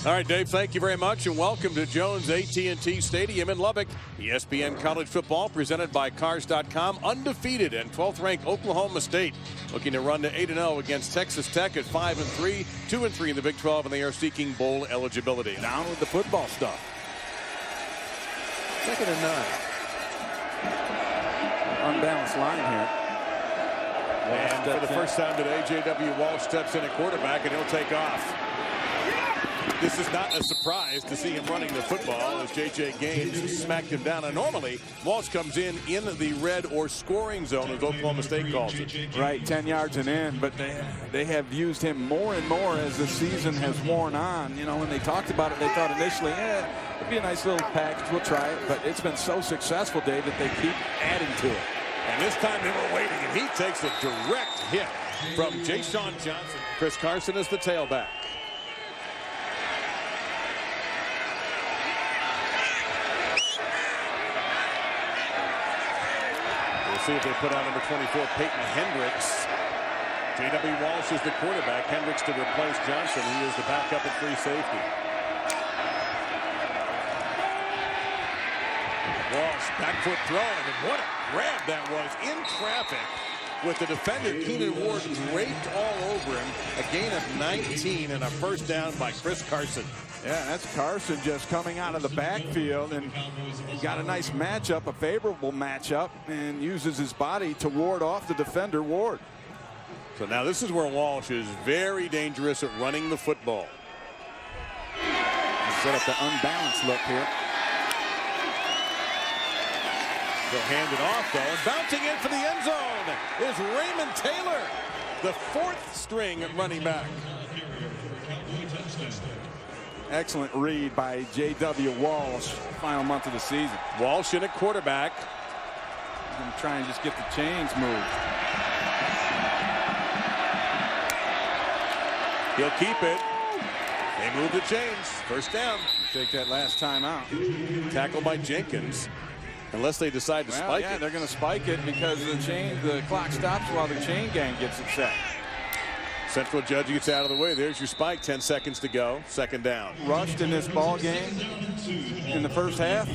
All right, Dave, thank you very much, and welcome to Jones AT&T Stadium in Lubbock. ESPN College Football presented by Cars.com. Undefeated and 12th-ranked Oklahoma State looking to run to 8-0 against Texas Tech at 5-3, 2-3 in the Big 12, and they are seeking bowl eligibility. Down with the football stuff. 2nd and 9. Unbalanced line here. And for the first time today, J.W.Walsh steps in at quarterback, and he'll take off. This is not a surprise to see him running the football as J.J. Gaines smacked him down. And normally, Walsh comes in the red or scoring zone, as Oklahoma State calls it. Right, 10 yards and in, but they have used him more and more as the season has worn on. You know, when they talked about it, they thought initially, it'd be a nice little package, we'll try it. But it's been so successful, Dave, that they keep adding to it. And this time they were waiting, and he takes a direct hit from Ja'Shawn Johnson. Chris Carson is the tailback. See if they put on number 24, Peyton Hendricks. J.W.Walsh is the quarterback. Hendricks to replace Johnson. He is the backup at free safety. Walsh, back foot throw, and what a grab that was in traffic with the defender, Keenan Ward, draped all over him. A gain of 19 and a first down by Chris Carson. Yeah, that's Carson just coming out of the backfield, and he got a nice matchup, a favorable matchup, and uses his body to ward off the defender, Ward. So now this is where Walsh is very dangerous at running the football. Set up the unbalanced look here. They'll hand it off, though, and bouncing in for the end zone is Raymond Taylor, the 4th string running back. Excellent read by J.W.Walsh, final month of the season. Walsh in at quarterback. He's going to try and just get the chains moved. He'll keep it. They move the chains. First down. Take that last time out. Tackled by Jenkins. Unless they decide to spike it. They're going to spike it because the clock stops while the chain gang gets it set. Central judge gets out of the way. There's your spike. 10 seconds to go. 2nd down. Rushed in this ball game in the first half.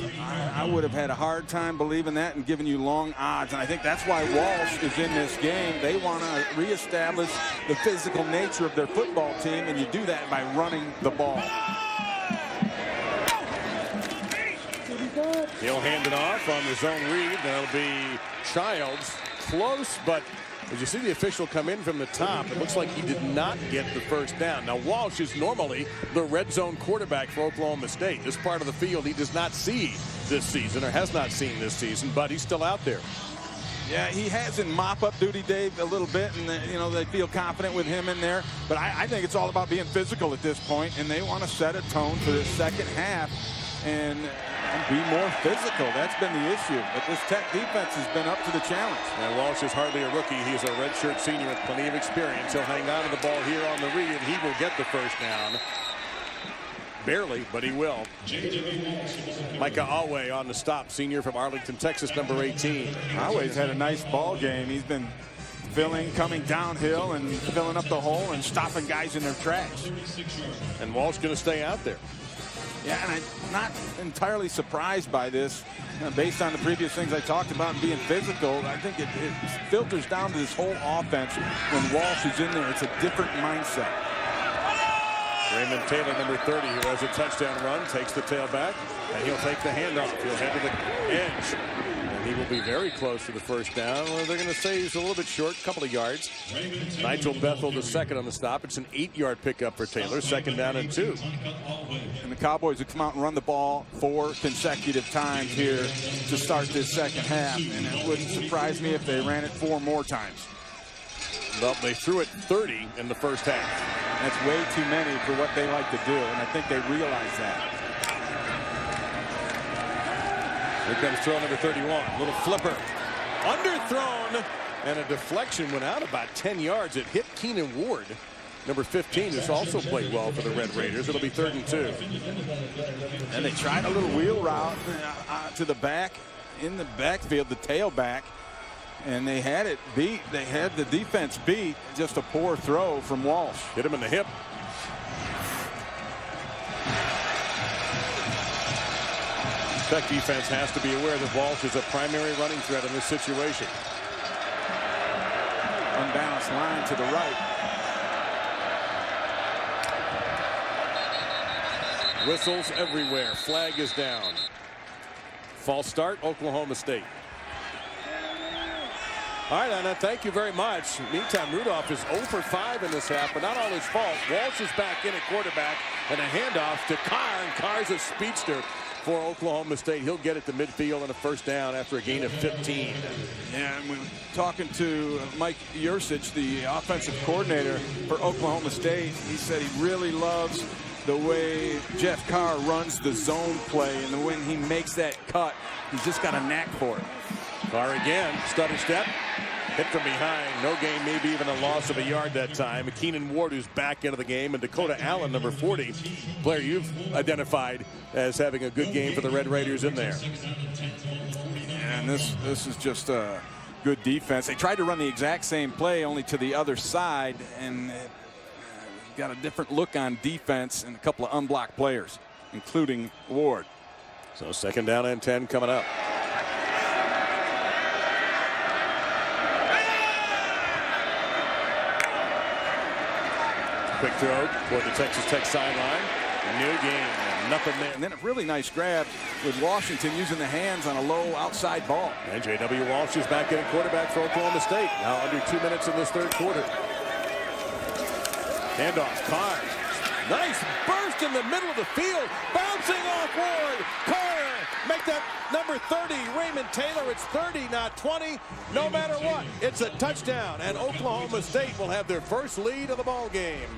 I would have had a hard time believing that and giving you long odds. And I think that's why Walsh is in this game. They want to reestablish the physical nature of their football team, and you do that by running the ball. He'll hand it off on the zone read. That'll be Childs. Close, but as you see the official come in from the top, it looks like he did not get the first down. Now, Walsh is normally the red zone quarterback for Oklahoma State. This part of the field he does not see this season, or has not seen this season, but he's still out there. Yeah, he has in mop-up duty, Dave, a little bit, and they feel confident with him in there. But I think it's all about being physical at this point, and they want to set a tone for the second half and be more physical. That's been the issue. But this Tech defense has been up to the challenge. And Walsh is hardly a rookie. He's a redshirt senior with plenty of experience. He'll hang on to the ball here on the read, and he will get the first down. Barely, but he will. Micah Alway on the stop, senior from Arlington, Texas, number 18. Alway's had a nice ball game. He's been coming downhill and filling up the hole and stopping guys in their tracks. And Walsh going to stay out there. Yeah, and I'm not entirely surprised by this. Based on the previous things I talked about being physical, I think it filters down to this whole offense. When Walsh is in there, it's a different mindset. Raymond Taylor, number 30, who has a touchdown run, takes the tailback, and he'll take the handoff. He'll head to the edge, and he will be very close to the first down. Well, they're going to say he's a little bit short, a couple of yards. Nigel Bethel, the second on the stop. It's an 8-yard pickup for Taylor, 2nd down and 2. And the Cowboys have come out and run the ball 4 consecutive times here to start this second half, and it wouldn't surprise me if they ran it 4 more times. Well, they threw it 30 in the first half. That's way too many for what they like to do, and I think they realize that. Here comes throw number 31. Little flipper. Underthrown, and a deflection went out about 10 yards. It hit Keenan Ward, number 15, who's also played well for the Red Raiders. It'll be 3rd and 2. And they tried a little wheel route to the back, in the backfield, the tailback. And they had it beat. They had the defense beat. Just a poor throw from Walsh. Hit him in the hip. Tech defense has to be aware that Walsh is a primary running threat in this situation. Unbalanced line to the right. Whistles everywhere. Flag is down. False start, Oklahoma State. All right, Anna, thank you very much. Meantime, Rudolph is 0 for 5 in this half, but not all his fault. Walsh is back in at quarterback, and a handoff to Carr, and Carr's a speedster for Oklahoma State. He'll get it to midfield and a first down after a gain of 15. Yeah, and we're talking to Mike Yursich, the offensive coordinator for Oklahoma State. He said he really loves the way Jeff Carr runs the zone play, and when he makes that cut, he's just got a knack for it. Carr again, stutter step, hit from behind, no gain, maybe even a loss of a yard that time. Keenan Ward, who's back into the game, and Dakota Allen, number 40, player you've identified as having a good game for the Red Raiders in there. And this is just a good defense. They tried to run the exact same play, only to the other side, and got a different look on defense and a couple of unblocked players, including Ward. So second down and 10 coming up. Quick throw toward the Texas Tech sideline. No gain. Nothing there. And then a really nice grab with Washington using the hands on a low outside ball. And J.W.Walsh is back in at quarterback for Oklahoma State. Now under 2 minutes in this third quarter. Handoff. Carr. Nice burst in the middle of the field. Bouncing off Ward. Carr. Make that number 30. Raymond Taylor. It's 30, not 20. No matter what, it's a touchdown. And Oklahoma State will have their first lead of the ball game.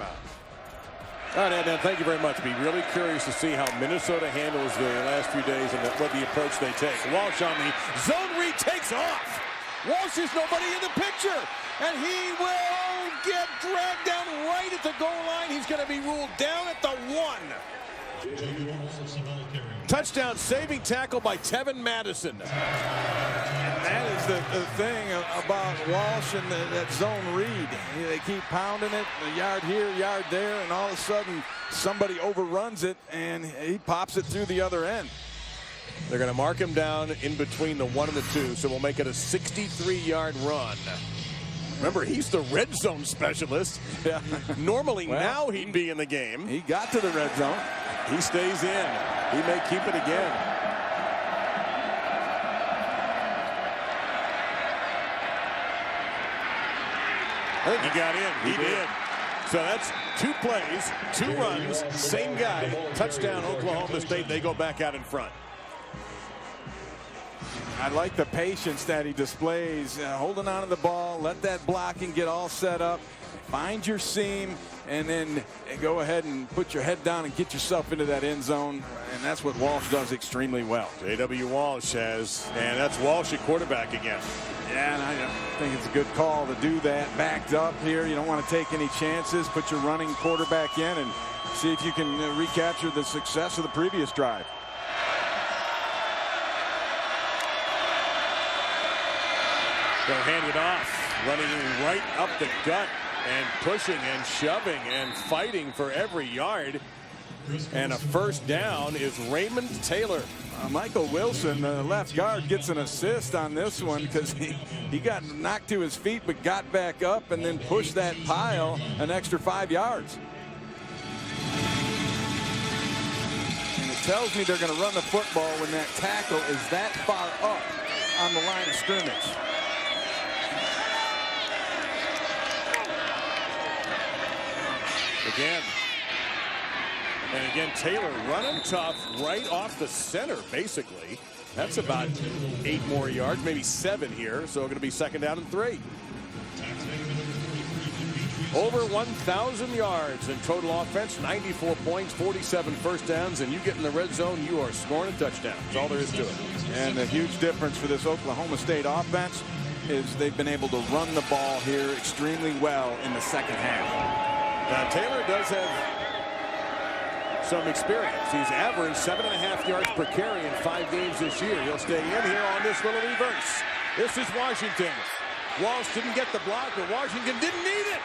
All right, Ed, thank you very much. Be really curious to see how Minnesota handles the last few days and what the approach they take. Walsh on the zone read takes off. Walsh is nobody in the picture, and he will get dragged down right at the goal line. He's going to be ruled down at the 1. Touchdown saving tackle by Tevin Madison. That is the thing about Walsh and that zone read. They keep pounding it, a yard here, yard there, and all of a sudden somebody overruns it and he pops it through the other end. They're going to mark him down in between the 1 and the 2, so we'll make it a 63-yard run. Remember, he's the red zone specialist. Yeah. Normally, now he'd be in the game. He got to the red zone. He stays in. He may keep it again. I think he got in. He did. So that's 2 plays, 2 runs, same guy. Touchdown, Oklahoma State. They go back out in front. I like the patience that he displays, holding on to the ball, let that blocking get all set up, find your seam, and then go ahead and put your head down and get yourself into that end zone. And that's what Walsh does extremely well. J.W.Walsh has, and that's Walsh at quarterback again. Yeah, and I think it's a good call to do that. Backed up here, you don't want to take any chances. Put your running quarterback in and see if you can recapture the success of the previous drive. They'll hand it off, running right up the gut and pushing and shoving and fighting for every yard. And a first down is Raymond Taylor. Michael Wilson, the left guard, gets an assist on this one because he got knocked to his feet but got back up and then pushed that pile an extra 5 yards. And it tells me they're going to run the football when that tackle is that far up on the line of scrimmage. Again. And again, Taylor running tough right off the center, basically. That's about 8 more yards, maybe 7 here. So going to be second down and 3. Over 1,000 yards in total offense, 94 points, 47 first downs, and you get in the red zone, you are scoring a touchdown. That's all there is to it. And the huge difference for this Oklahoma State offense is they've been able to run the ball here extremely well in the second half. Now, Taylor does have some experience. He's averaged 7.5 yards per carry in 5 games this year. He'll stay in here on this little reverse. This is Washington. Walsh didn't get the block, but Washington didn't need it.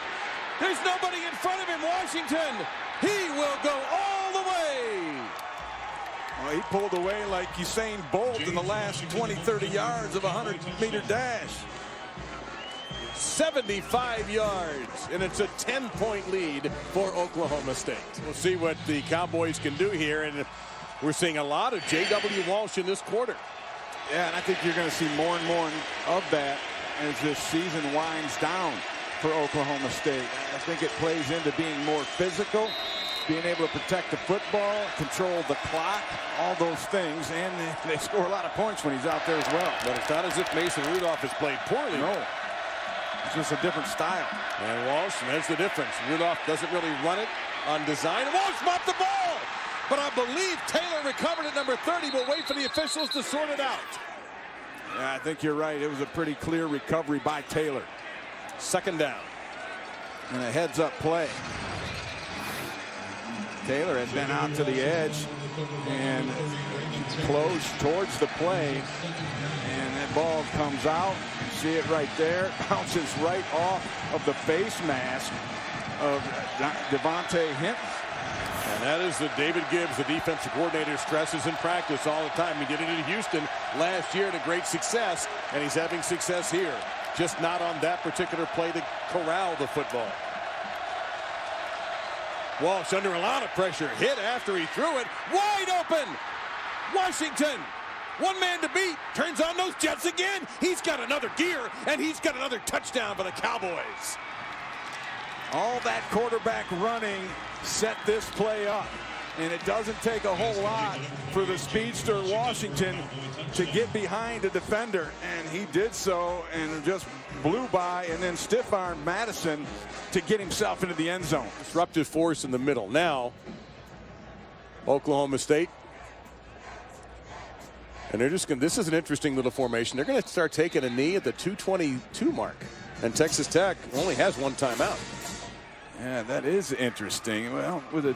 There's nobody in front of him, Washington. He will go all the way. Well, he pulled away like Usain Bolt in the last 20, 30 yards of a 100-meter dash. 75 yards, and it's a 10-point lead for Oklahoma State. We'll see what the Cowboys can do here, and we're seeing a lot of J.W.Walsh in this quarter. Yeah, and I think you're going to see more and more of that as this season winds down for Oklahoma State. I think it plays into being more physical, being able to protect the football, control the clock, all those things, and they score a lot of points when he's out there as well. But it's not as if Mason Rudolph has played poorly. No. It's just a different style. And Walsh, and that's the difference. Rudolph doesn't really run it on design. Walsh mopped the ball! But I believe Taylor recovered at number 30. We'll wait for the officials to sort it out. Yeah, I think you're right. It was a pretty clear recovery by Taylor. Second down. And a heads-up play. Taylor has been out to the edge and close towards the play. And that ball comes out. You see it right there. Bounces right off of the face mask of Devontae Hinton. And that is the David Gibbs, the defensive coordinator, stresses in practice all the time. He did it in Houston last year to great success, and he's having success here. Just not on that particular play to corral the football. Walsh under a lot of pressure. Hit after he threw it. Wide open. Washington. One man to beat. Turns on those Jets again. He's got another gear, and he's got another touchdown for the Cowboys. All that quarterback running set this play up. And it doesn't take a whole lot for the speedster Washington to get behind a defender. And he did so and just blew by, and then stiff-armed Madison to get himself into the end zone. Disruptive force in the middle. Now, Oklahoma State. And they're just going to, this is an interesting little formation. They're going to start taking a knee at the 2:22 mark. And Texas Tech only has one timeout. Yeah, that is interesting. Well, with a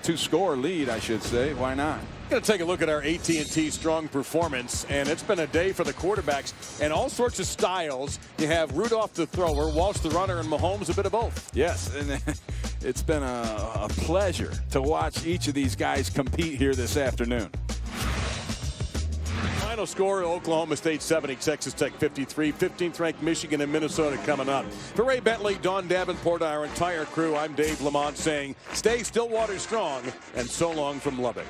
two-score lead, I should say. Why not? Going to take a look at our AT&T strong performance, and it's been a day for the quarterbacks and all sorts of styles. You have Rudolph the thrower, Walsh the runner, and Mahomes a bit of both. Yes, and it's been a pleasure to watch each of these guys compete here this afternoon. Final score, Oklahoma State 70, Texas Tech 53, 15th ranked Michigan and Minnesota coming up. For Ray Bentley, Don Davenport, our entire crew, I'm Dave Lamont saying stay Stillwater strong and so long from Lubbock.